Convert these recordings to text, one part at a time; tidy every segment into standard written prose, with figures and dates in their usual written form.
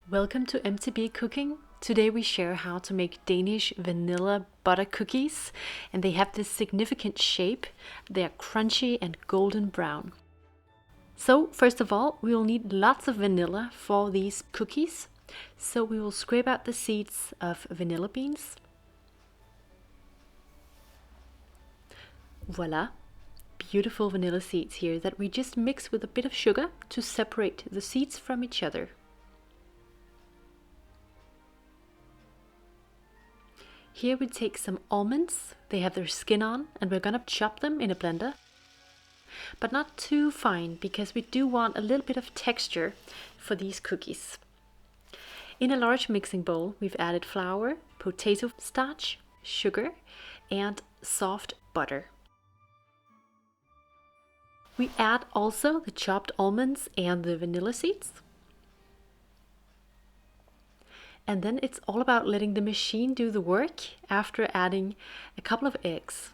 Welcome to MTB Cooking. Today we share how to make Danish vanilla butter cookies, and they have this significant shape. They are crunchy and golden brown. So first of all, we will need lots of vanilla for these cookies. So we will scrape out the seeds of vanilla beans. Voila! Beautiful vanilla seeds here that we just mix with a bit of sugar to separate the seeds from each other. Here we take some almonds, they have their skin on, and we're gonna chop them in a blender. But not too fine, because we do want a little bit of texture for these cookies. In a large mixing bowl, we've added flour, potato starch, sugar, and soft butter. We add also the chopped almonds and the vanilla seeds. And then it's all about letting the machine do the work after adding a couple of eggs.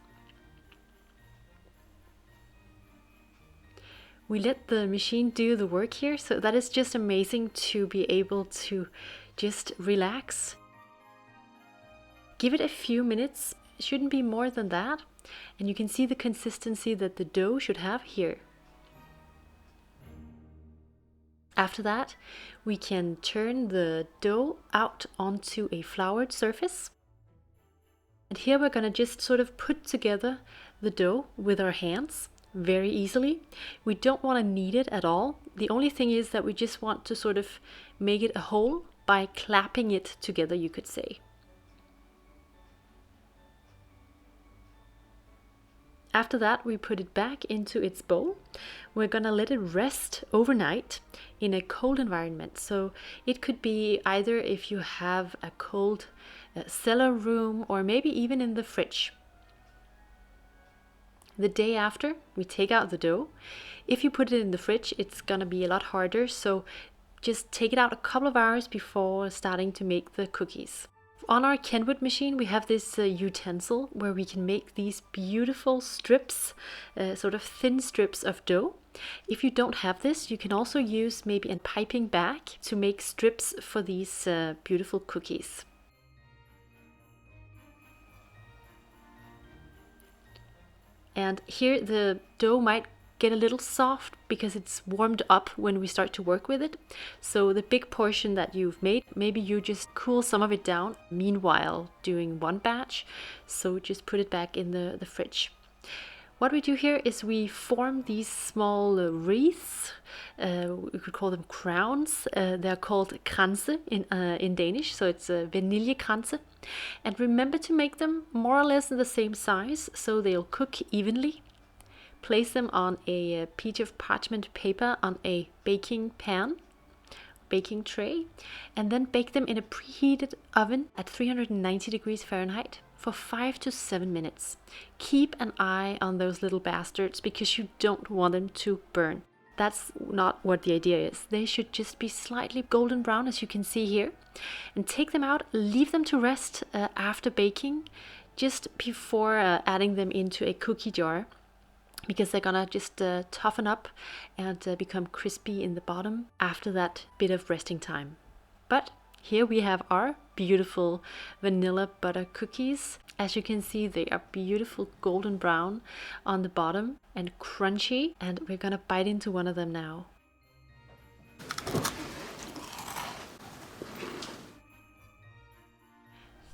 We let the machine do the work here, so that is just amazing to be able to just relax. Give it a few minutes, it shouldn't be more than that, and you can see the consistency that the dough should have here. After that, we can turn the dough out onto a floured surface. And here we're going to just sort of put together the dough with our hands very easily. We don't want to knead it at all. The only thing is that we just want to sort of make it a whole by clapping it together, you could say. After that, we put it back into its bowl. We're gonna let it rest overnight in a cold environment. So it could be either if you have a cold cellar room or maybe even in the fridge. The day after, we take out the dough. If you put it in the fridge, it's gonna be a lot harder. So just take it out a couple of hours before starting to make the cookies. On our Kenwood machine, we have this utensil where we can make these beautiful strips, sort of thin strips of dough. If you don't have this, you can also use maybe a piping bag to make strips for these beautiful cookies. And here the dough might get a little soft because it's warmed up when we start to work with it. So the big portion that you've made, maybe you just cool some of it down meanwhile doing one batch. So just put it back in the fridge. What we do here is we form these small wreaths. We could call them crowns. They're called kranse in Danish, so it's vaniljekranse. And remember to make them more or less in the same size so they'll cook evenly. Place them on a piece of parchment paper on a baking pan, baking tray, and then bake them in a preheated oven at 390 degrees Fahrenheit for 5 to 7 minutes. Keep an eye on those little bastards because you don't want them to burn. That's not what the idea is. They should just be slightly golden brown, as you can see here. And take them out, leave them to rest after baking, just before adding them into a cookie jar, because they're gonna just toughen up and become crispy in the bottom after that bit of resting time. But here we have our beautiful vanilla butter cookies. As you can see, they are beautiful golden brown on the bottom and crunchy, and we're gonna bite into one of them now.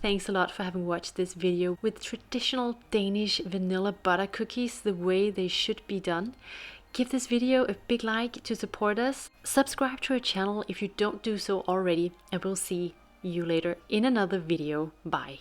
Thanks a lot for having watched this video with traditional Danish vanilla butter cookies the way they should be done. Give this video a big like to support us. Subscribe to our channel if you don't do so already, and we'll see you later in another video. Bye.